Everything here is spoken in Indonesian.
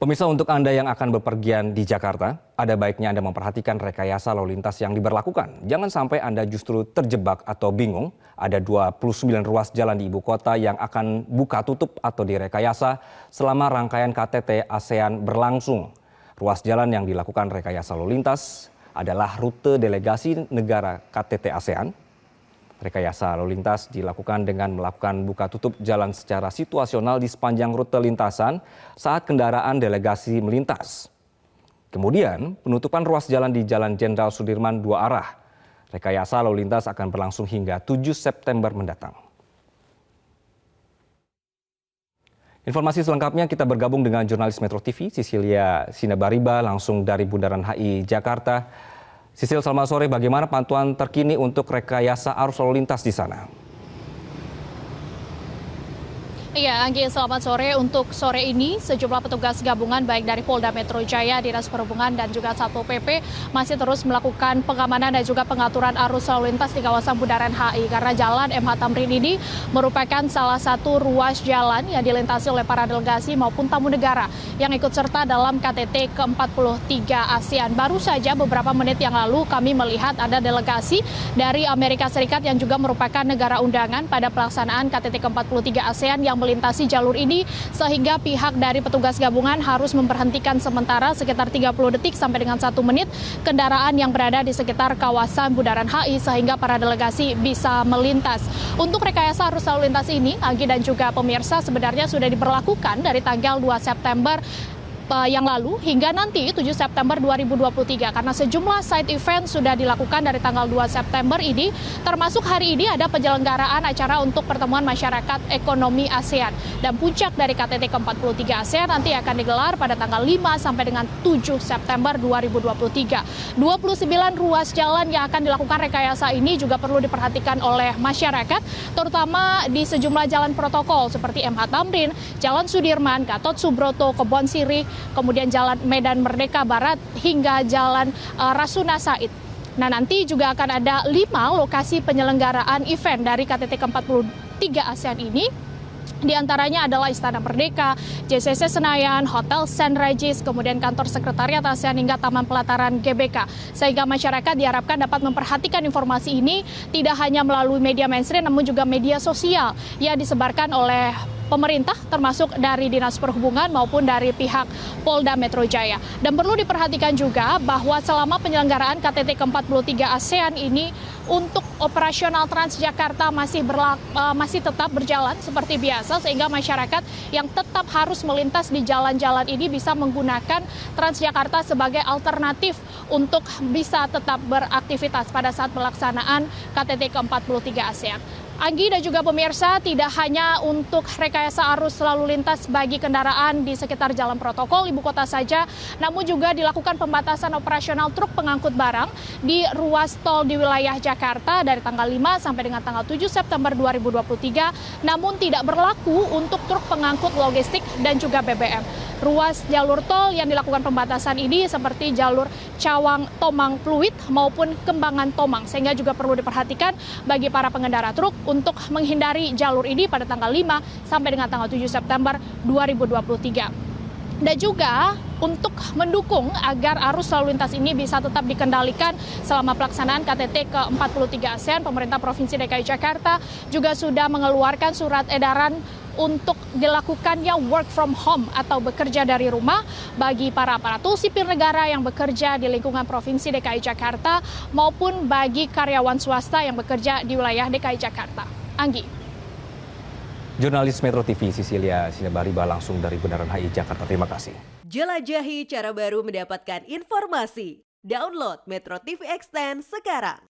Pemirsa, untuk Anda yang akan bepergian di Jakarta, ada baiknya Anda memperhatikan rekayasa lalu lintas yang diberlakukan. Jangan sampai Anda justru terjebak atau bingung. Ada 29 ruas jalan di ibu kota yang akan buka tutup atau direkayasa selama rangkaian KTT ASEAN berlangsung. Ruas jalan yang dilakukan rekayasa lalu lintas adalah rute delegasi negara KTT ASEAN. Rekayasa lalu lintas dilakukan dengan melakukan buka tutup jalan secara situasional di sepanjang rute lintasan saat kendaraan delegasi melintas. Kemudian penutupan ruas jalan di Jalan Jenderal Sudirman dua arah. Rekayasa lalu lintas akan berlangsung hingga 7 September mendatang. Informasi selengkapnya kita bergabung dengan jurnalis Metro TV Cecilia Sinabariba langsung dari Bundaran HI Jakarta. Sisil, selamat sore. Bagaimana pantauan terkini untuk rekayasa arus lalu lintas di sana? Iya, Anggi, selamat sore. Untuk sore ini, sejumlah petugas gabungan baik dari Polda Metro Jaya, Dinas Perhubungan, dan juga Satpol PP masih terus melakukan pengamanan dan juga pengaturan arus lalu lintas di kawasan Bundaran HI. Karena jalan MH Tamrin ini merupakan salah satu ruas jalan yang dilintasi oleh para delegasi maupun tamu negara yang ikut serta dalam KTT ke-43 ASEAN. Baru saja beberapa menit yang lalu kami melihat ada delegasi dari Amerika Serikat yang juga merupakan negara undangan pada pelaksanaan KTT ke-43 ASEAN yang melintasi jalur ini, sehingga pihak dari petugas gabungan harus memberhentikan sementara sekitar 30 detik sampai dengan 1 menit kendaraan yang berada di sekitar kawasan Bundaran HI sehingga para delegasi bisa melintas. Untuk rekayasa arus lalu lintas ini, Anggi dan juga pemirsa, sebenarnya sudah diberlakukan dari tanggal 2 September yang lalu hingga nanti 7 September 2023 karena sejumlah side event sudah dilakukan dari tanggal 2 September ini, termasuk hari ini ada penyelenggaraan acara untuk pertemuan masyarakat ekonomi ASEAN, dan puncak dari KTT ke-43 ASEAN nanti akan digelar pada tanggal 5 sampai dengan 7 September 2023. 29 ruas jalan yang akan dilakukan rekayasa ini juga perlu diperhatikan oleh masyarakat, terutama di sejumlah jalan protokol seperti MH Tamrin, Jalan Sudirman, Gatot Subroto, Kebon Sirih, kemudian Jalan Medan Merdeka Barat hingga Jalan Rasuna Said. Nah, nanti juga akan ada 5 lokasi penyelenggaraan event dari KTT ke-43 ASEAN ini. Di antaranya adalah Istana Merdeka, JCC Senayan, Hotel St. Regis, kemudian kantor sekretariat ASEAN hingga Taman Pelataran GBK. Sehingga masyarakat diharapkan dapat memperhatikan informasi ini tidak hanya melalui media mainstream namun juga media sosial yang disebarkan oleh pemerintah, termasuk dari Dinas Perhubungan maupun dari pihak Polda Metro Jaya. Dan perlu diperhatikan juga bahwa selama penyelenggaraan KTT ke-43 ASEAN ini, untuk operasional Transjakarta masih tetap berjalan seperti biasa, sehingga masyarakat yang tetap harus melintas di jalan-jalan ini bisa menggunakan Transjakarta sebagai alternatif untuk bisa tetap beraktivitas pada saat pelaksanaan KTT ke-43 ASEAN. Anggi dan juga pemirsa, tidak hanya untuk rekayasa arus lalu lintas bagi kendaraan di sekitar jalan protokol ibu kota saja, namun juga dilakukan pembatasan operasional truk pengangkut barang di ruas tol di wilayah Jakarta dari tanggal 5 sampai dengan tanggal 7 September 2023, namun tidak berlaku untuk truk pengangkut logistik dan juga BBM. Ruas jalur tol yang dilakukan pembatasan ini seperti jalur Cawang Tomang Pluit maupun Kembangan Tomang, sehingga juga perlu diperhatikan bagi para pengendara truk untuk menghindari jalur ini pada tanggal 5 sampai dengan tanggal 7 September 2023. Dan juga untuk mendukung agar arus lalu lintas ini bisa tetap dikendalikan selama pelaksanaan KTT ke-43 ASEAN, pemerintah Provinsi DKI Jakarta juga sudah mengeluarkan surat edaran untuk dilakukannya work from home atau bekerja dari rumah bagi para aparatur sipil negara yang bekerja di lingkungan Provinsi DKI Jakarta maupun bagi karyawan swasta yang bekerja di wilayah DKI Jakarta. Anggi. Jurnalis Metro TV Cecilia Sinabariba langsung dari Bundaran HI Jakarta. Terima kasih. Jelajahi cara baru mendapatkan informasi. Download Metro TV Extend sekarang.